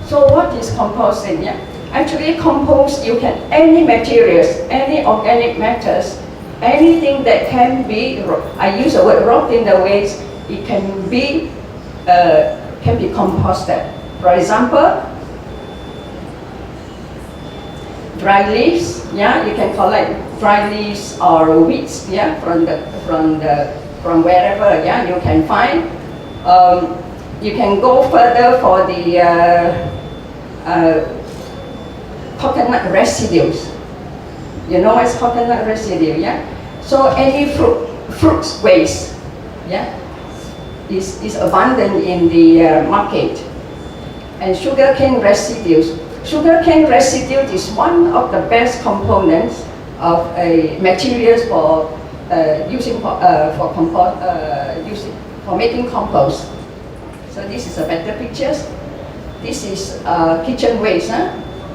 So what is composting? Yeah, actually compost, you can, any materials, any organic matters, anything that can be, I use the word rot in the waste, it can be composted. For example, dry leaves, yeah, you can collect dry leaves or weeds, yeah, from wherever, yeah, you can find. You can go further for the coconut residues. You know what's coconut residue, yeah? So any fruit waste, yeah, is abundant in the market. And sugarcane residues. Sugarcane residue is one of the best components of materials for making compost. So this is a better picture. This is kitchen waste. Huh?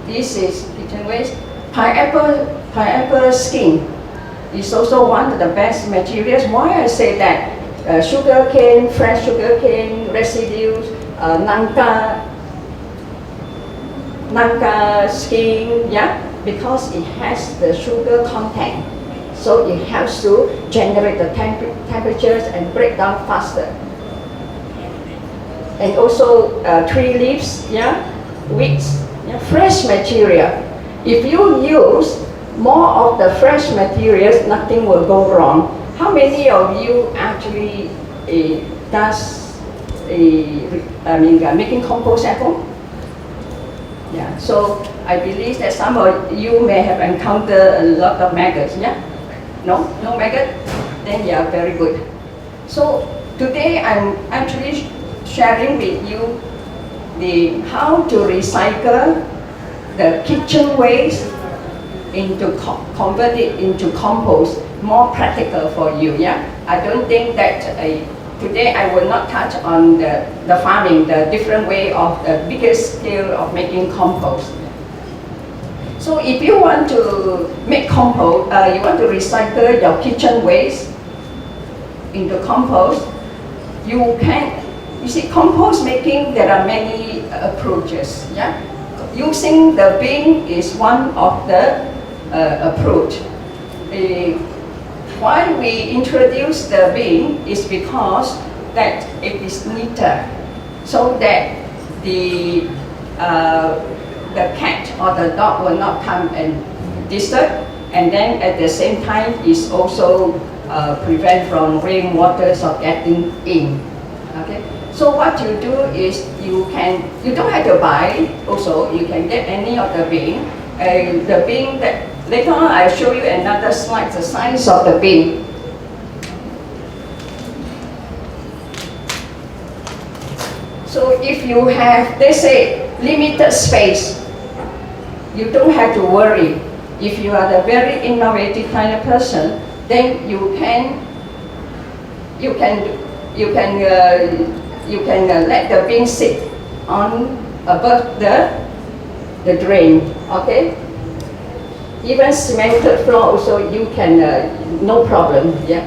This is kitchen waste. Pineapple skin is also one of the best materials. Why I say that? Sugarcane, fresh sugarcane residues, nanga skin, yeah, because it has the sugar content. So it helps to generate the temperatures and break down faster. And also tree leaves, yeah, weeds, yeah, fresh material. If you use more of the fresh materials, nothing will go wrong. How many of you actually making compost at home? Yeah, so I believe that some of you may have encountered a lot of maggots, yeah? No maggot? Then yeah, very good. So today I'm actually sharing with you how to recycle the kitchen waste into convert it into compost, more practical for you, yeah? I don't think that today I will not touch on the farming, the different way of the biggest scale of making compost. So if you want to make compost, you want to recycle your kitchen waste into compost, you see, compost making, there are many approaches, yeah? Using the bin is one of the approach. Why we introduce the bin is because that it is neater, so that the cat or the dog will not come and disturb, and then at the same time is also prevent from rainwaters of getting in. Okay. So what you do is you don't have to buy. Also, you can get any of the bin. The bin that later on I'll show you another slide, the size of the bin. So if you have, they say, limited space, you don't have to worry. If you are the very innovative kind of person, then you can let the bin sit on above the drain. Okay. Even cemented floor also you can no problem. Yeah.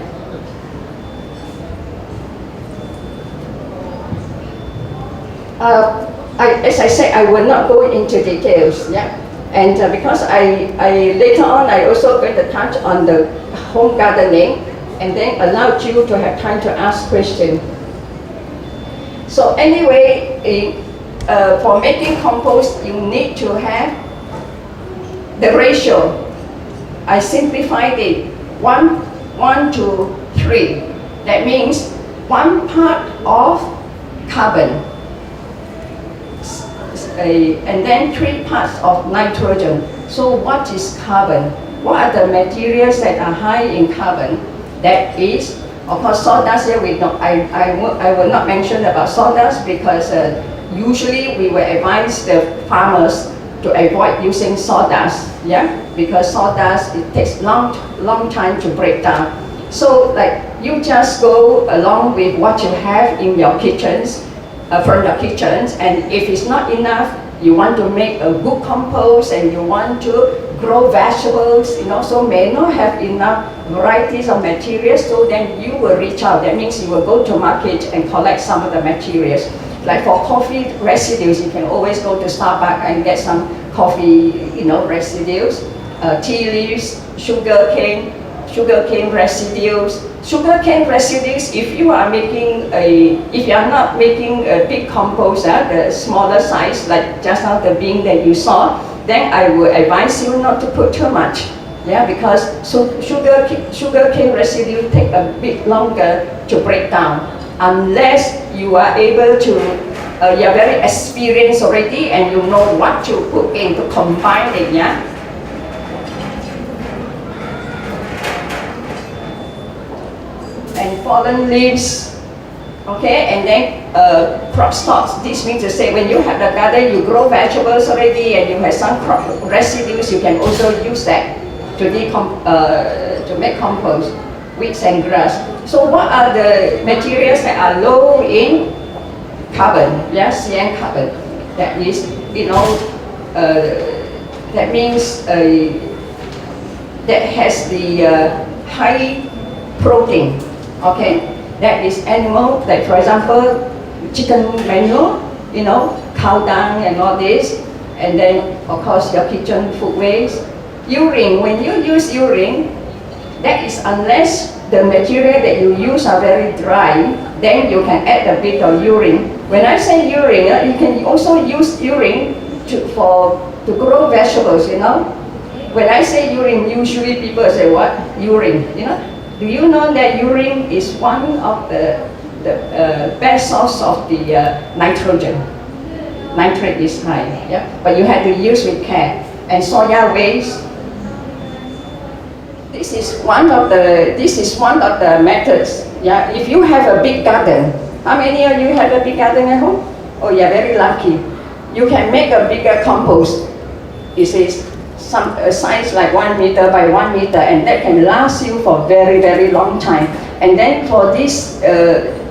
As I said, I will not go into details. Yeah. And because I later on I also going to touch on the home gardening, and then allow you to have time to ask questions. So anyway, for making compost, you need to have the ratio. I simplified it, 1 to 3. That means 1 part of carbon, and then 3 parts of nitrogen. So what is carbon? What are the materials that are high in carbon? That is, of course, sawdust. Here we don't. I will not mention about sawdust because usually we will advise the farmers to avoid using sawdust. Yeah, because sawdust, it takes long time to break down. So like you just go along with what you have in your kitchens, from your kitchens, and if it's not enough, you want to make a good compost and you want to grow vegetables, so may not have enough varieties of materials, so then you will reach out. That means you will go to market and collect some of the materials. Like for coffee residues, you can always go to Starbucks and get some coffee, residues, tea leaves, sugar cane residues. Sugar cane residues, if you are not making a big compost, the smaller size, like just now the bin that you saw, then I would advise you not to put too much. Yeah, because sugar cane residue take a bit longer to break down, unless you are able to, you're very experienced already and you know what to put in to combine it, yeah? And fallen leaves, okay, and then crop stalks. This means to say when you have the garden, you grow vegetables already and you have some crop residues, you can also use that to make compost, weeds and grass. So what are the materials that are low in carbon? Yes, CN carbon. That is, that means that has the high protein. Okay, that is animal, like for example, chicken manure, cow dung and all this, and then of course your kitchen food waste. Urine, when you use urine, that is unless the material that you use are very dry, then you can add a bit of urine. When I say urine, you can also use urine to grow vegetables, When I say urine, usually people say, what? Urine, Do you know that urine is one of the best source of the nitrogen? Nitrate is high, yeah? But you have to use with care. And soya waste, this is one of the methods. Yeah, if you have a big garden, how many of you have a big garden at home? Oh, you're very lucky. You can make a bigger compost. It is some size like 1 meter by 1 meter, and that can last you for very, very long time. And then for this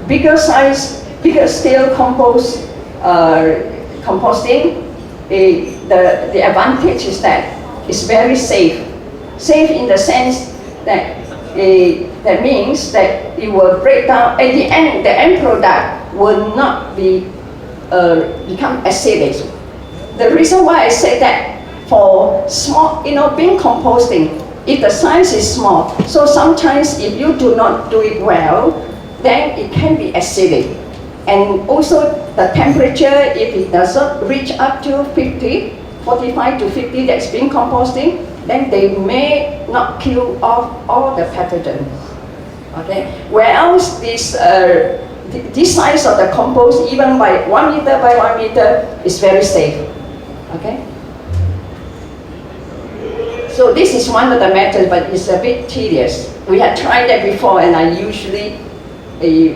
bigger scale composting, the advantage is that it's very safe. Safe in the sense that that means that it will break down at the end. The end product will not become acidic. The reason why I say that, for small, bin composting, if the size is small, so sometimes if you do not do it well, then it can be acidic. And also the temperature, if it does not reach up to 45 to 50, that's bin composting, then they may not kill off all the pathogens. Okay. Whereas this size of the compost, even by 1 meter by 1 meter, is very safe. Okay. So this is one of the methods, but it's a bit tedious. We had tried that before, and I usually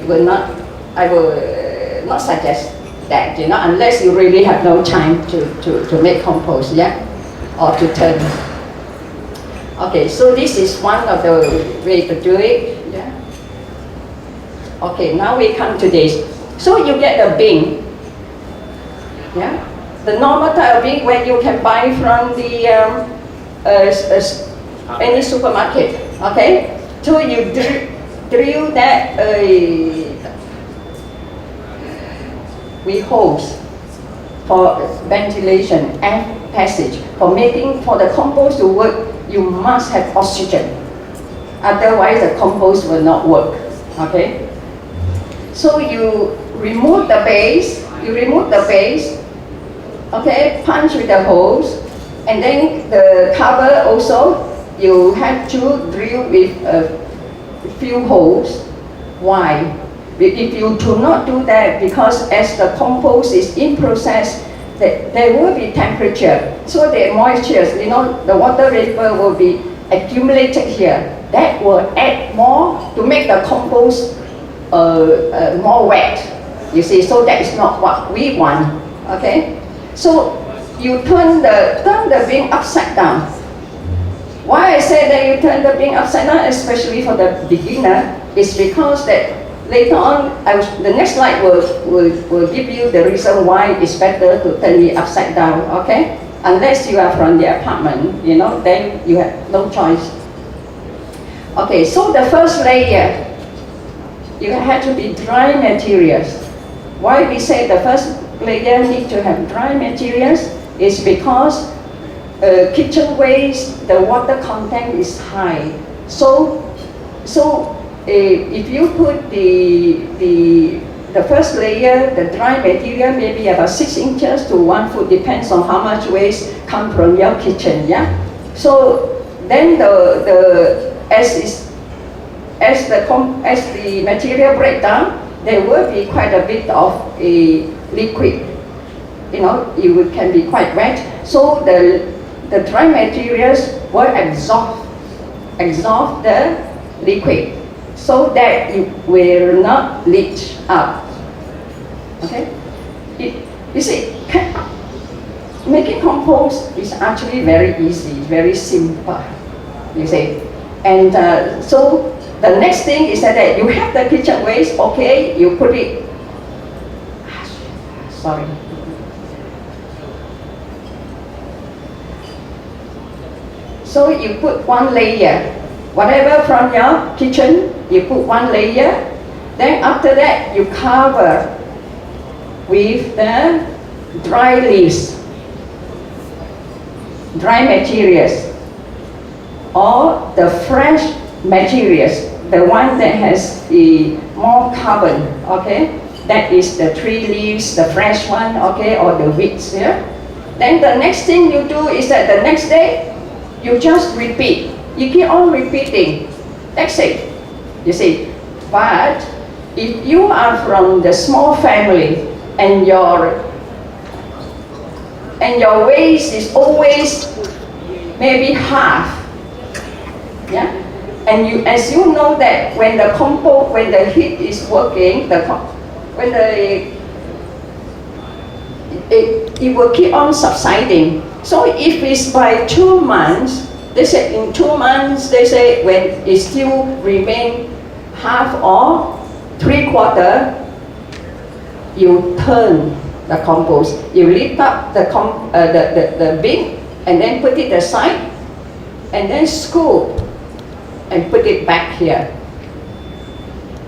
will not suggest that, unless you really have no time to make compost, yeah, or to turn. Okay, so this is one of the way to do it, yeah. Okay, now we come to this. So you get a bin, yeah, the normal type of bin where you can buy from the any supermarket, okay? So you drill that with holes for ventilation and passage. For the compost to work, you must have oxygen. Otherwise, the compost will not work, okay? So you remove the base, okay, punch with the holes, and then the cover also, you have to drill with a few holes. Why? If you do not do that, because as the compost is in process, there will be temperature. So the moisture, the water vapor will be accumulated here. That will add more to make the compost more wet. You see, so that is not what we want. Okay? So you turn the bin upside down. Why I say that you turn the bin upside down, especially for the beginner, is because that later on, the next slide will give you the reason why it's better to turn it upside down, okay? Unless you are from the apartment, then you have no choice. Okay, so the first layer, you have to be dry materials. Why we say the first layer need to have dry materials is because kitchen waste, the water content is high. So if you put the first layer, the dry material, maybe about 6 inches to 1 foot, depends on how much waste come from your kitchen, yeah? So then as the material break down, there will be quite a bit of a liquid. You know, it can be quite wet. So the dry materials will absorb the liquid so that it will not leach out. Okay? You see, making compost is actually very easy, very simple, you see. And so the next thing is that you have the kitchen waste, okay, you put it, sorry. So you put 1 layer, whatever from your kitchen, you put 1 layer, then after that you cover with the dry leaves, dry materials, or the fresh materials, the one that has the more carbon, okay? That is the tree leaves, the fresh one, okay, or the weeds, yeah? Then the next thing you do is that the next day, you just repeat. You keep on repeating. That's it, you see. But if you are from the small family and your waste is always maybe half, yeah. And as you know that when the compost, when the heat is working, it will keep on subsiding. So if it's by 2 months, they say in 2 months, they say when it still remain half or 3/4, you turn the compost. You lift up the bin and then put it aside and then scoop and put it back here.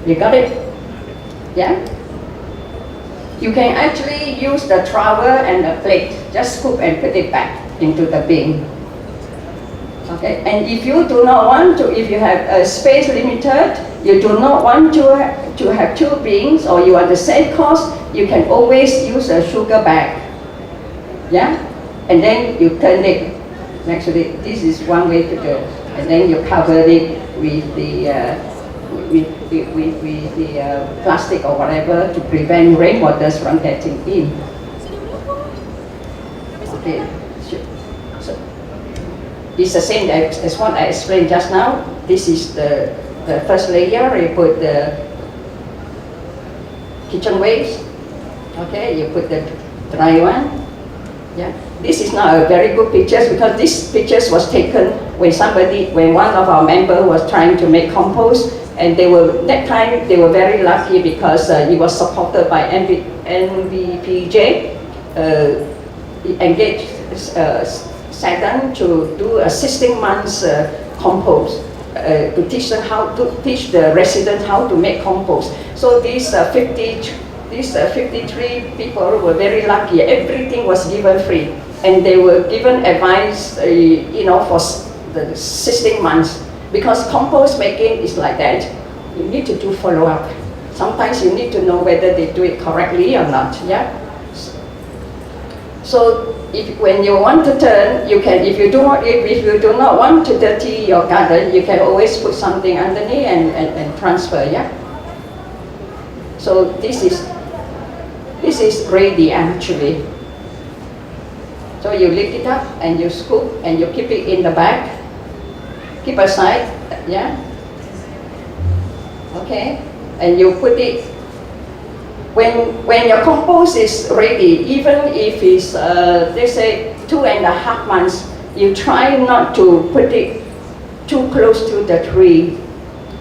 You got it? Yeah? You can actually use the trowel and the plate, just scoop and put it back into the bin. Okay, and if you do not want to, if you have a space limited, you do not want to have 2 bins, or you are the same cost, you can always use a sugar bag. Yeah? And then you turn it. Actually, this is one way to go. And then you cover it with the plastic or whatever to prevent rainwaters from getting in. Okay, so it's the same as what I explained just now. This is the first layer. You put the kitchen waste. Okay, you put the dry one. Yeah, this is not a very good picture because this picture was taken when one of our members was trying to make compost. And that time they were very lucky because it was supported by MGBC, engaged Saturn to do a 16 months compost to teach the residents how to make compost. So these 53 people were very lucky. Everything was given free, and they were given advice, for the 16 months. Because compost making is like that. You need to do follow-up. Sometimes you need to know whether they do it correctly or not. Yeah. So when you want to turn, you can. If you do not want to dirty your garden, you can always put something underneath and transfer. Yeah. So this is ready actually. So you lift it up and you scoop and you keep it in the bag. Keep aside, yeah? Okay, and you put it, when your compost is ready, even if it's, they say 2.5 months, you try not to put it too close to the tree,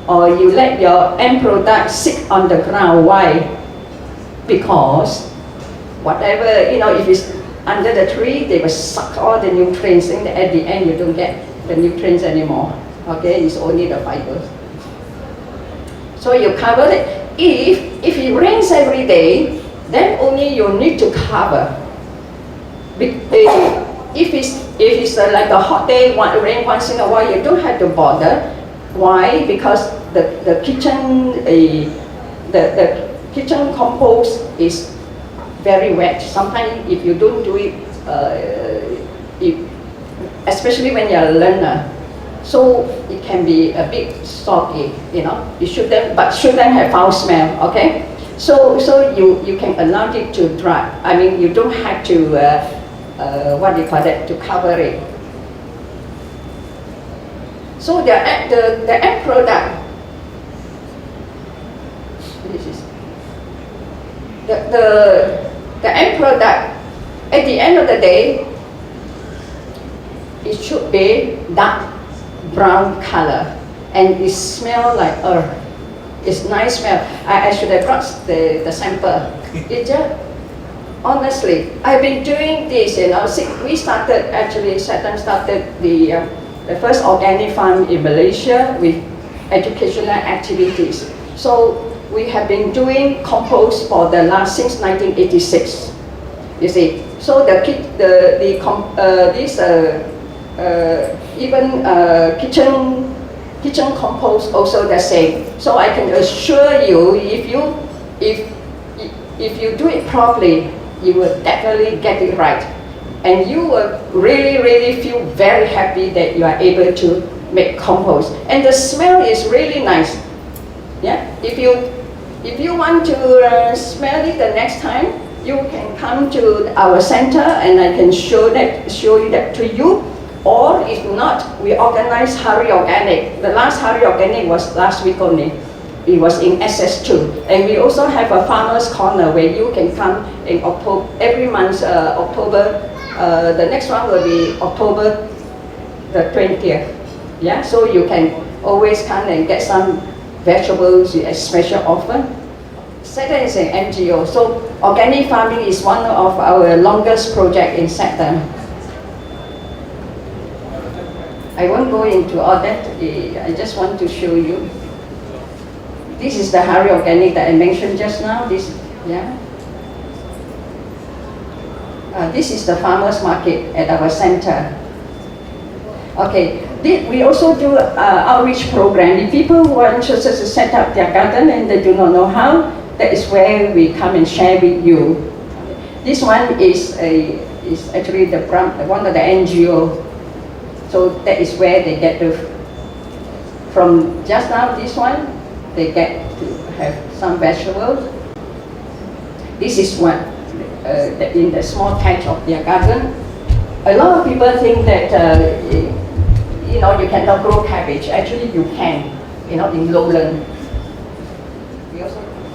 or you let your end product sit on the ground. Why? Because whatever, if it's under the tree, they will suck all the nutrients, and at the end you don't get the nutrients anymore. Okay, it's only the fibers. So you cover it. If it rains every day, then only you need to cover. If it's like a hot day, rain once in a while, you don't have to bother. Why? Because the kitchen compost is very wet. Sometimes if you don't do it, especially when you're a learner, so it can be a bit soggy, you know. It shouldn't have foul smell, okay? So you can allow it to dry. I mean, you don't have to, what do you call that, to cover it. So the end product, this is the end product. At the end of the day, it should be dark brown color, and it smells like earth. It's nice smell. I should have brought the sample. It just, honestly, I've been doing this, you know. We started, actually, Saturn started the first organic farm in Malaysia with educational activities. So we have been doing compost for since 1986. You see, so kitchen compost also the same. So I can assure you, if you do it properly, you will definitely get it right, and you will really feel very happy that you are able to make compost. And the smell is really nice. Yeah, if you want to smell it the next time, you can come to our center and I can show you that to you. Or if not, we organize Hari Organic. The last Hari Organic was last week only. It was in SS2. And we also have a farmer's corner where you can come in October, every month, October. The next one will be October the 20th. Yeah, so you can always come and get some vegetables with a special offer. Saturn is an NGO, so organic farming is one of our longest projects in Saturn. I won't go into all that, I just want to show you. This is the Hari Organic that I mentioned just now. This is the farmers market at our center. Okay, we also do outreach program. If people who are interested to set up their garden and they do not know how, that is where we come and share with you. This one is actually one of the NGO. So that is where they get from just now this one, they get to have some vegetables. This is one in the small patch of their garden. A lot of people think that you know, you cannot grow cabbage. Actually, you can, you know, in lowland.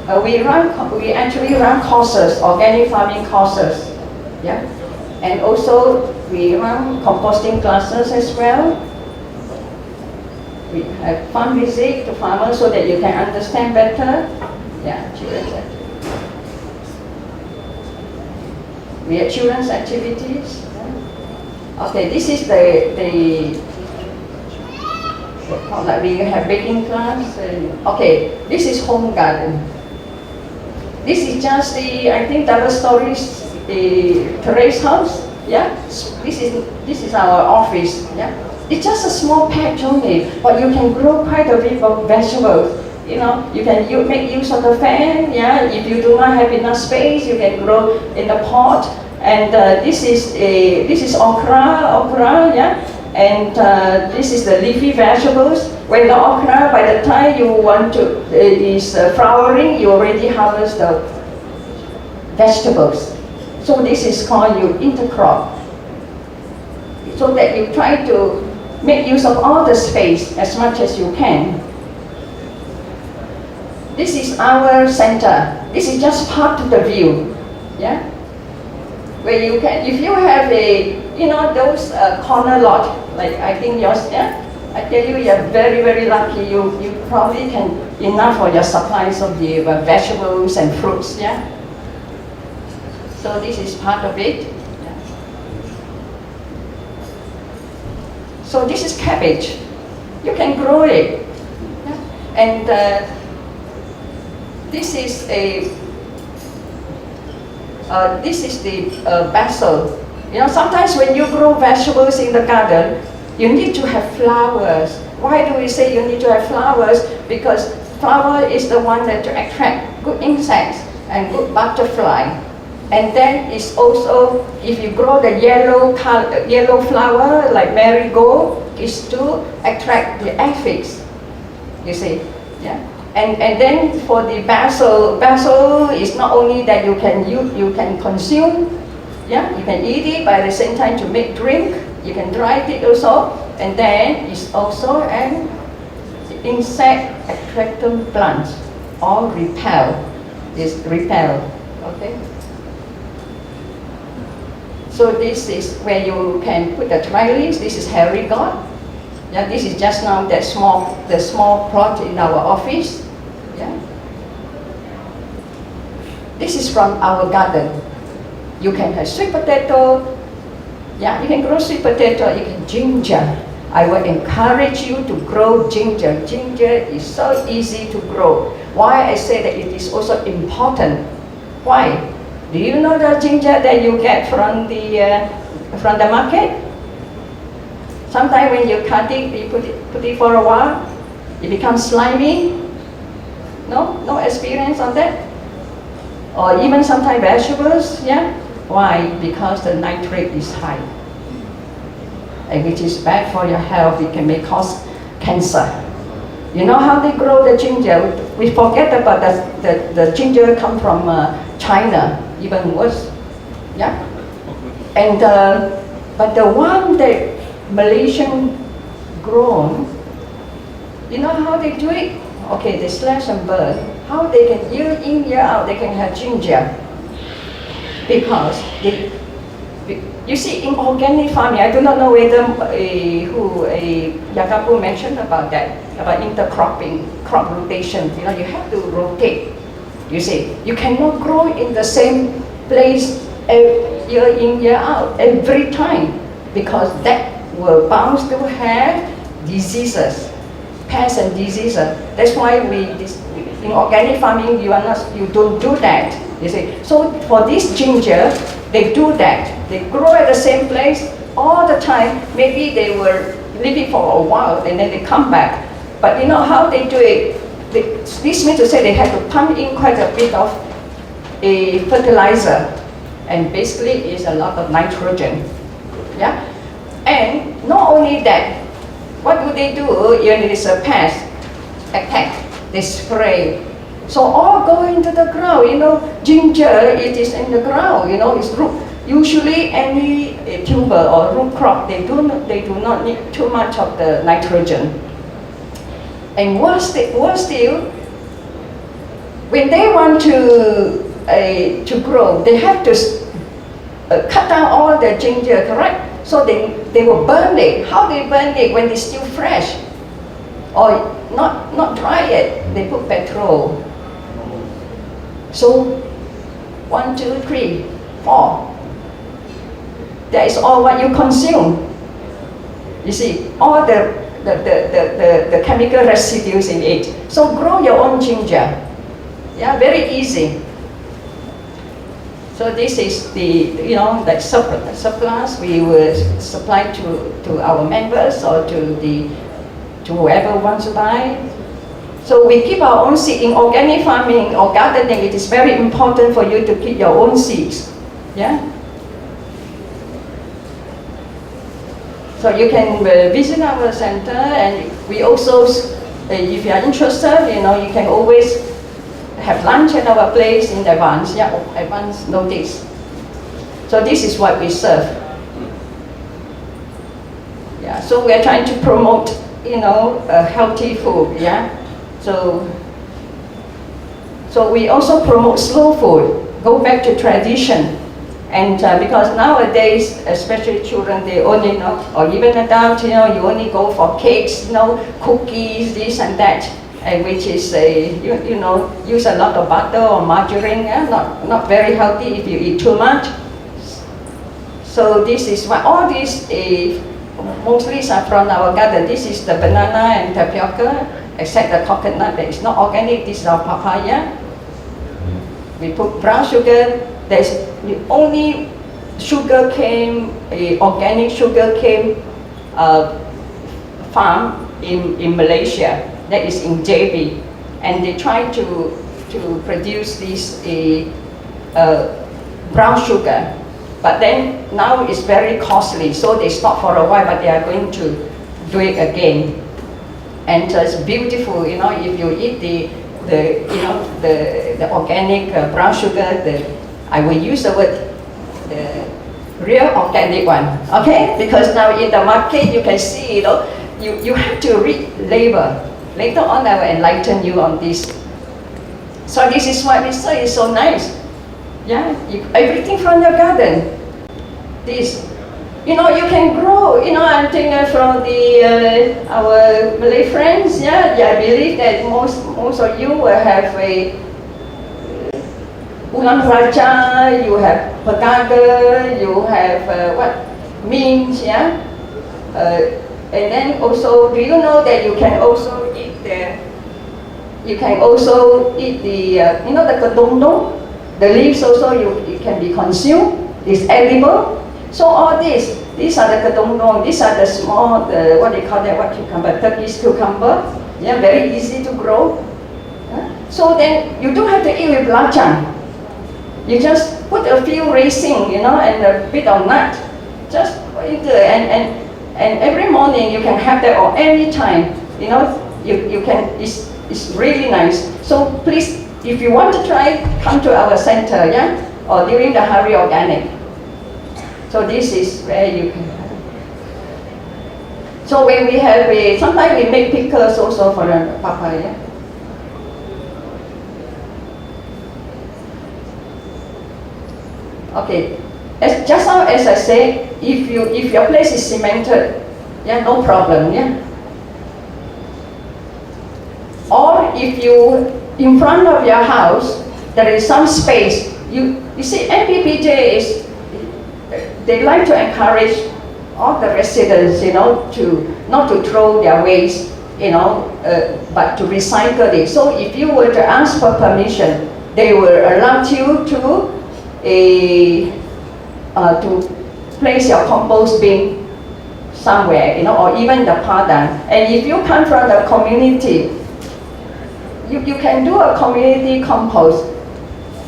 We actually run courses, organic farming courses, yeah, and also we run composting classes as well. We have farm visit to farmers so that you can understand better. Yeah, children's activities. We have children's activities. Okay, this is like we have baking class. Okay, this is home garden. This is just I think double stories terrace house. Yeah, this is our office. Yeah, it's just a small patch only, but you can grow quite a bit of vegetables. You know, you can make use of the fan. Yeah, if you do not have enough space, you can grow in the pot. And this is okra. Yeah. And this is the leafy vegetables. When the okra, by the time you want to, is flowering, you already harvest the vegetables. So this is called your intercrop. So that you try to make use of all the space as much as you can. This is our center. This is just part of the view. Yeah? Where you can, if you have those corner lot, like I think yours, yeah? I tell you, you're very, very lucky. You probably can enough for your supplies of the vegetables and fruits, yeah? So this is part of it. Yeah. So this is cabbage. You can grow it. Yeah? And this is This is the basil. You know, sometimes when you grow vegetables in the garden, you need to have flowers. Why do we say you need to have flowers? Because flower is the one that attract good insects and good butterfly. And then it's also, if you grow the yellow flower like marigold, is to attract the aphids. You see, yeah. And then for the basil is not only that you can consume, yeah, you can eat it, but at the same time to make drink, you can dry it also, and then it's also an insect attractant plant or repel. It's repel, okay. So this is where you can put the trellis. This is hairy gourd. Yeah, this is just now the small plot in our office. Yeah. This is from our garden. You can have sweet potato. Yeah, you can grow sweet potato. You can ginger. I would encourage you to grow ginger. Ginger is so easy to grow. Why I say that it is also important? Why? Do you know the ginger that you get from the market? Sometimes when you cut it, you put it for a while, it becomes slimy. No experience on that? Or even sometimes vegetables, yeah? Why? Because the nitrate is high, and which is bad for your health. It can cause cancer. You know how they grow the ginger? We forget about the ginger come from China, even worse. Yeah? And but the one that Malaysian grown, you know how they do it? Okay, they slash and burn. How they can year in, year out, they can have ginger. Because you see, in organic farming, I do not know whether Yakapu mentioned about that, about intercropping, crop rotation. You know, you have to rotate. You see, you cannot grow in the same place year in, year out, every time, because that will bound to have diseases, pests and diseases. That's why in organic farming, you don't do that. You see, so for this ginger, they do that. They grow at the same place all the time. Maybe they will leave it for a while and then they come back. But you know how they do it? This means to say they have to pump in quite a bit of a fertilizer, and basically it's a lot of nitrogen. Yeah, and not only that, what do? When it is a pest attack, they spray. So all go into the ground. You know, ginger, it is in the ground. You know, it's root. Usually, any tuber or root crop, they do not need too much of the nitrogen. And worse still, when they want to grow, they have to cut down all the ginger, correct? So they will burn it. How they burn it? When it's still fresh, or not dry yet, they put petrol. So 1, 2, 3, 4. That is all what you consume. You see, all the chemical residues in it. So grow your own ginger. Yeah, very easy. So this is the, you know, like surplus we will supply to our members or to whoever wants to buy. So we keep our own seed. In organic farming or gardening, it is very important for you to keep your own seeds. Yeah. So you can visit our center, and we also, if you are interested, you know, you can always have lunch at our place in advance. Yeah, advance notice. So this is what we serve. Yeah. So we are trying to promote, you know, healthy food. Yeah. So we also promote slow food, go back to tradition. And because nowadays, especially children, they only know, or even adults, you know, you only go for cakes, you know, cookies, this and that, which is, you know, use a lot of butter or margarine, not very healthy if you eat too much. So this is what, all these mostly are from our garden. This is the banana and tapioca, except the coconut that is not organic. This is our papaya. We put brown sugar, There's the only sugar cane, organic sugar cane farm in Malaysia, that is in JB, and they try to produce this brown sugar, but then now it's very costly, so they stop for a while, but they are going to do it again. And it's beautiful, you know, if you eat the organic brown sugar, I will use the word the real organic one, okay? Because now in the market you can see, you know, you have to read label. Later on I will enlighten you on this. So this is what we say is so nice. Yeah, everything from your garden. This, you know, you can grow. You know, I'm thinking from our Malay friends. Yeah, I believe that most of you will have a ulang raja. You have pegaga. You have mint. Yeah, and then also, do you know that you can also eat the you know, the kedong-dong, the leaves also it can be consumed. It's edible. So all these are the kedong-dong. These are the small, what they call that, what cucumber, Turkish cucumber. Yeah, very easy to grow. So then you don't have to eat with belacan. You just put a few raisin, you know, and a bit of nut. Just put it there, and every morning you can have that, or any time, you know, you can. It's really nice. So please, if you want to try, come to our center, yeah, or during the Hari Organic. So this is where you can. So when we have sometimes we make pickles also for the papaya. Okay, just now as I said, if your place is cemented, yeah, no problem, yeah. Or if you, in front of your house, there is some space. You see, MPPJ is, they like to encourage all the residents, you know, not to throw their waste, you know, but to recycle it. So if you were to ask for permission, they will allow you to place your compost bin somewhere, you know, or even the padang. And if you come from the community, you can do a community compost,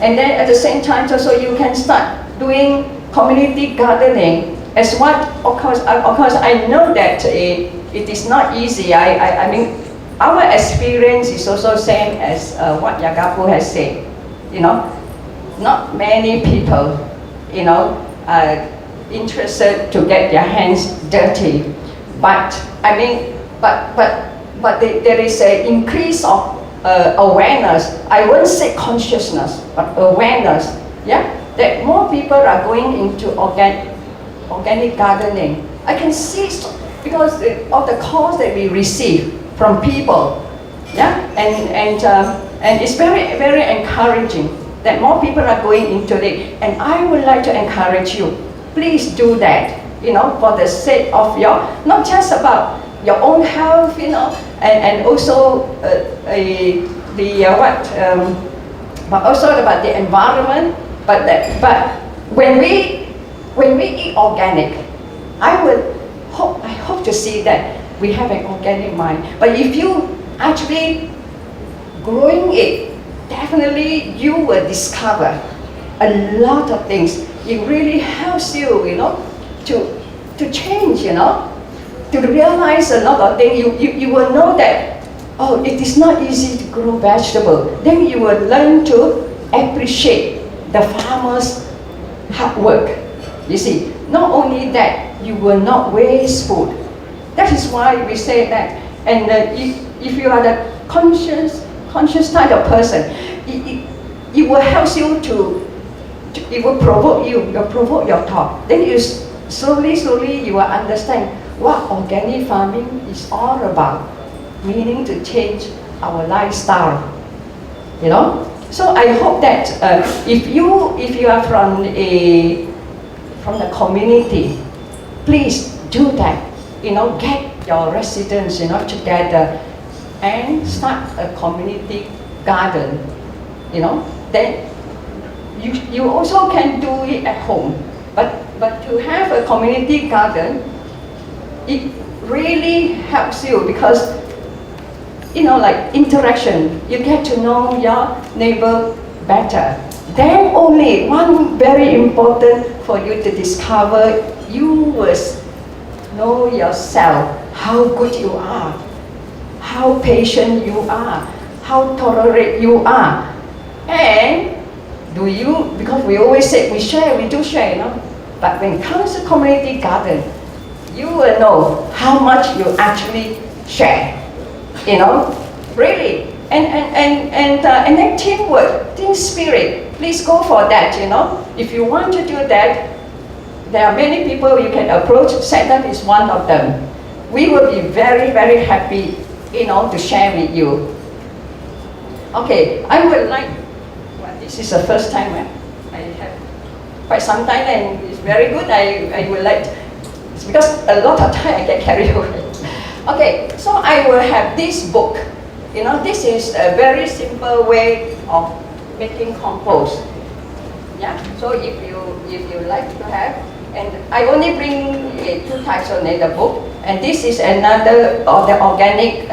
and then at the same time also you can start doing community gardening. As what, of course I know that it is not easy. I mean, our experience is also same as what Yagapu has said. You know, not many people, you know, are interested to get their hands dirty. But I mean, there is an increase of awareness. I won't say consciousness, but awareness. Yeah, that more people are going into organic gardening. I can see because of the calls that we receive from people. Yeah, and it's very, very encouraging that more people are going into it. And I would like to encourage you, please do that. You know, for the sake of your, not just about your own health, you know, and also but also about the environment. But when we eat organic, I hope to see that we have an organic mind. But if you actually growing it, definitely you will discover a lot of things. It really helps you, you know, to change, you know, to realize a lot of things. You will know that, oh, it is not easy to grow vegetable. Then you will learn to appreciate the farmer's hard work. You see, not only that, you will not waste food. That is why we say that. And if you are the conscious type of person, it will help you it will provoke your thought. Then you slowly you will understand what organic farming is all about, meaning to change our lifestyle, you know. So I hope that if you are from the community, please do that. You know, get your residents, you know, together and start a community garden. You know, then you also can do it at home. But to have a community garden, it really helps you because, like interaction, you get to know your neighbor better. Then only one very important for you to discover, you must know yourself, how good you are, how patient you are, how tolerant you are. And because we always say we do share, but when it comes to community garden, you will know how much you actually share, really. And then teamwork, team spirit, please go for that, If you want to do that, there are many people you can approach. Sundae is one of them. We will be very, very happy, to share with you. Okay, I would like, this is the first time I have quite some time, and it's very good. I would like, it's because a lot of time I get carried away. Okay, so I will have this book. This is a very simple way of making compost. Yeah, so if you like to have, and I only bring two types of the book, and this is another of the organic,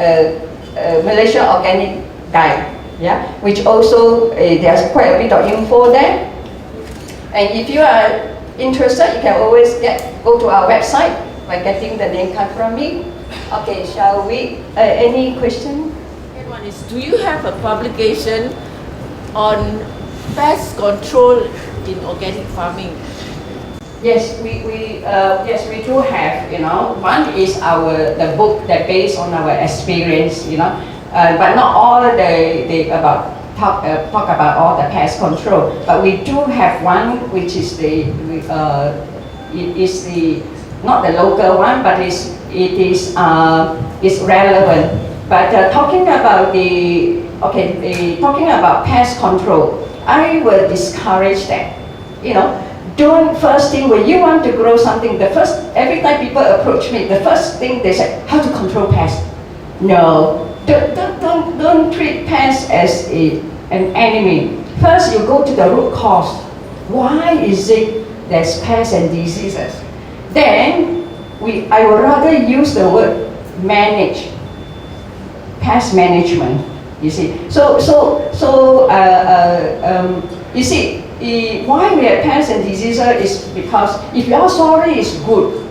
Malaysia Organic Guide, yeah, which also, there's quite a bit of info there. And if you are interested, you can always go to our website by getting the name card from me. Okay, shall we, any question? One is, do you have a publication on pest control in organic farming? Yes, we do have. One is the book that based on our experience, but not all talk about all the pest control. But we do have one which is not the local one, but it is relevant. But talking about talking about pest control, I will discourage that. Don't first thing when you want to grow something, every time people approach me, the first thing they say, how to control pests? No, don't treat pests as an enemy. First, you go to the root cause. Why is it there's pests and diseases? Then I would rather use the word manage. Pest management, you see. You see, why we have pests and diseases is because if your soil is good,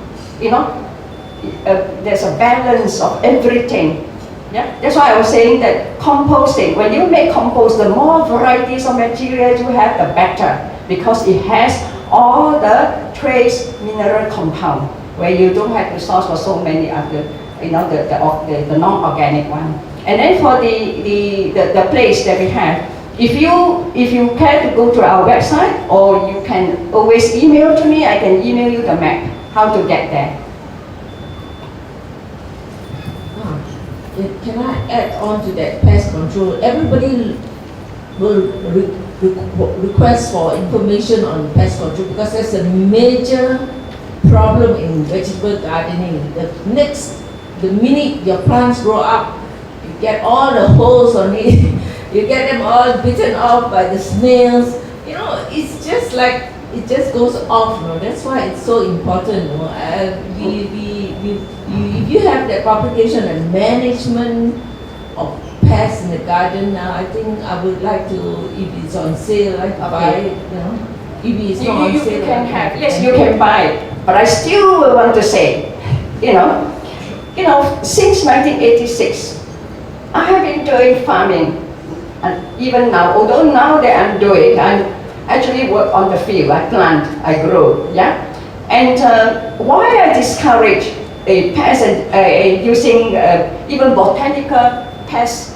there's a balance of everything. Yeah, that's why I was saying that composting. When you make compost, the more varieties of material you have, the better, because it has all the trace mineral compound where you don't have to source for so many other. The non-organic one. And then for the place that we have, if you care to go to our website, or you can always email to me, I can email you the map, how to get there. Can I add on to that pest control? Everybody will request for information on pest control because that's a major problem in vegetable gardening. The minute your plants grow up, you get all the holes on it, you get them all bitten off by the snails. It's just like, it just goes off. That's why it's so important. If you have that publication and management of pests in the garden now, I think I would like to, if it's on sale, like buy it. If it's not on sale, you can have. Yes, you can buy it. But I still want to say, since 1986, I have been doing farming, and even now, although now that I'm actually work on the field, I plant, I grow, yeah? And why I discourage a pest and using even botanical pesticide?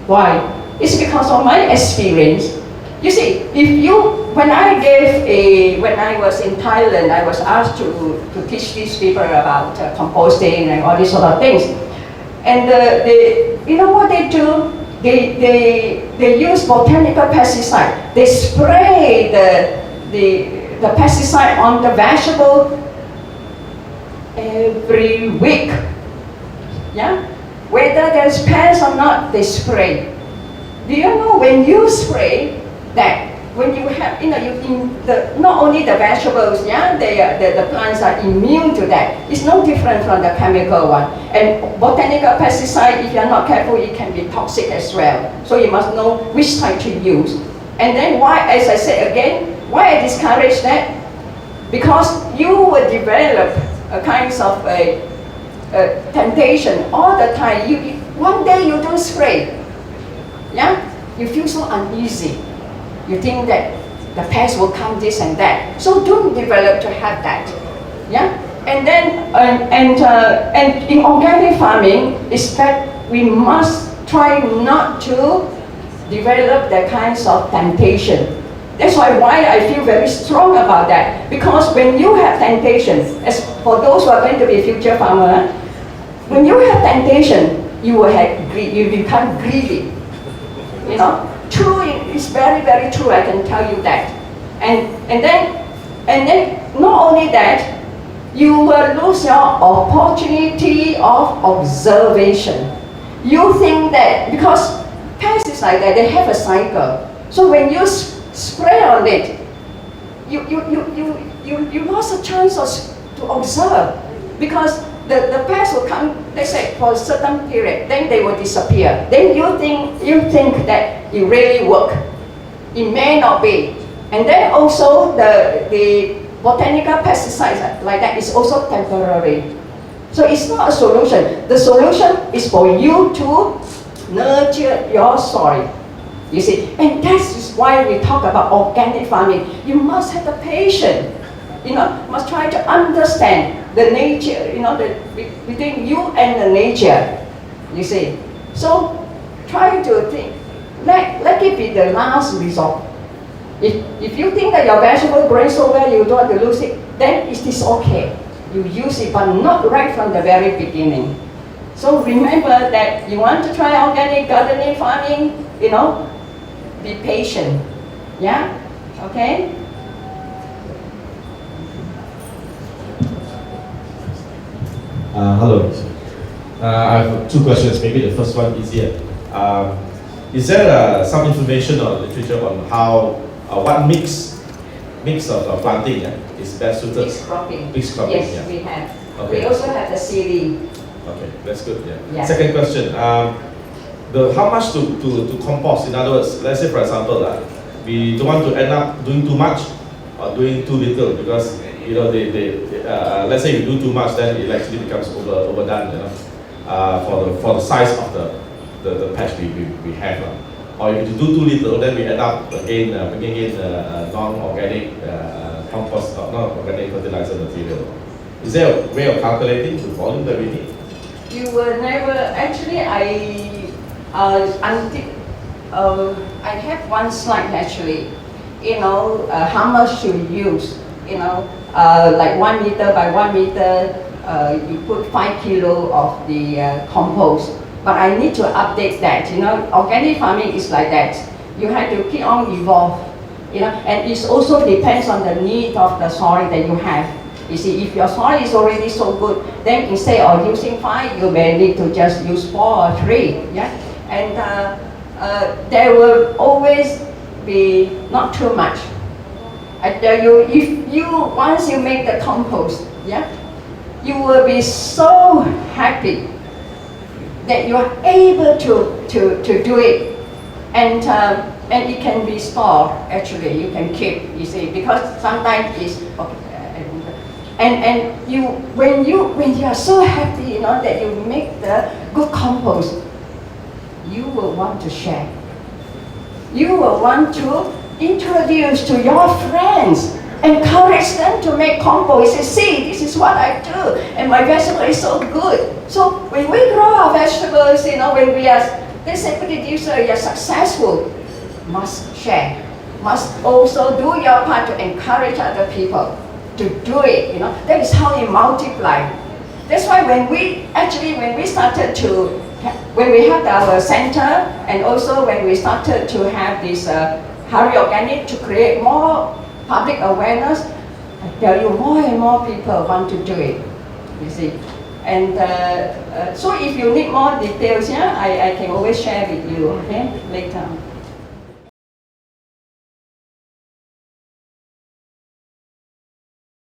Why? It's because of my experience. You see, when I was in Thailand, I was asked to teach these people about composting and all these sort of things. And you know what they do? They use botanical pesticide. They spray the pesticide on the vegetable every week. Yeah? Whether there's pests or not, they spray. Do you know when you spray, that when you have, not only the vegetables, yeah, the plants are immune to that. It's no different from the chemical one. And botanical pesticide, if you're not careful, it can be toxic as well. So you must know which type to use. And then why, as I said again, why I discourage that? Because you will develop a kind of a temptation all the time. One day you don't spray, yeah, you feel so uneasy. You think that the pest will come this and that. So don't develop to have that, yeah. And then and in organic farming, is that we must try not to develop the kinds of temptation. That's why I feel very strong about that. Because when you have temptation, as for those who are going to be future farmers, when you have temptation, you will have greed. You become greedy. You know, true. It's very, very true. I can tell you that. And then not only that, you will lose your opportunity of observation. You think that because pests is like that, they have a cycle. So when you spray on it, you lost a chance to observe, because the pests will come, they say, for a certain period, then they will disappear. Then you think that it really work. It may not be. And then also the botanical pesticides like that is also temporary. So it's not a solution. The solution is for you to nurture your soil. You see, and that is why we talk about organic farming. You must have the patience. Must try to understand the nature, between you and the nature. You see, so try to think. Let it be the last resort. If you think that your vegetable grows so well, you don't want to lose it, then it is okay. You use it, but not right from the very beginning. So remember that you want to try organic gardening farming, be patient. Yeah? Okay? Hello. I have two questions. Maybe the first one easier. Is there some information or literature on what mix of planting is best suited? Mixed cropping. Mixed cropping. Yes, yeah. we have. Okay. We also have the CD. Okay, that's good. Yeah. Yeah. Second question. How much to compost? In other words, let's say for example, we don't want to end up doing too much or doing too little, because let's say you do too much, then it actually becomes overdone. For the size of the patch we have. Or if you do too little, then we end up again bringing in non-organic compost or non-organic fertilizer material. Is there a way of calculating the volume that we need? You will never, actually I have one slide actually, how much to use, like 1 meter by 1 meter, you put 5 kilo of the compost. But I need to update that, organic farming is like that. You have to keep on evolve, and it also depends on the need of the soil that you have. You see, if your soil is already so good, then instead of using 5, you may need to just use 4 or 3, yeah? And there will always be not too much. I tell you, once you make the compost, yeah, you will be so happy that you are able to do it, and it can be stored. Actually, you can keep. You see, because sometimes it's and when you are so happy, that you make the good compost, you will want to share. You will want to introduce to your friends. Encourage them to make compost. Say, see, this is what I do, and my vegetable is so good. So when we grow our vegetables, when we are, let's say, producer, you're successful, must share. Must also do your part to encourage other people to do it. That is how you multiply. That's why when we started when we had our center, and also when we started to have this Harry Organic to create more public awareness, I tell you, more and more people want to do it, you see. And so if you need more details, I can always share with you, okay, later.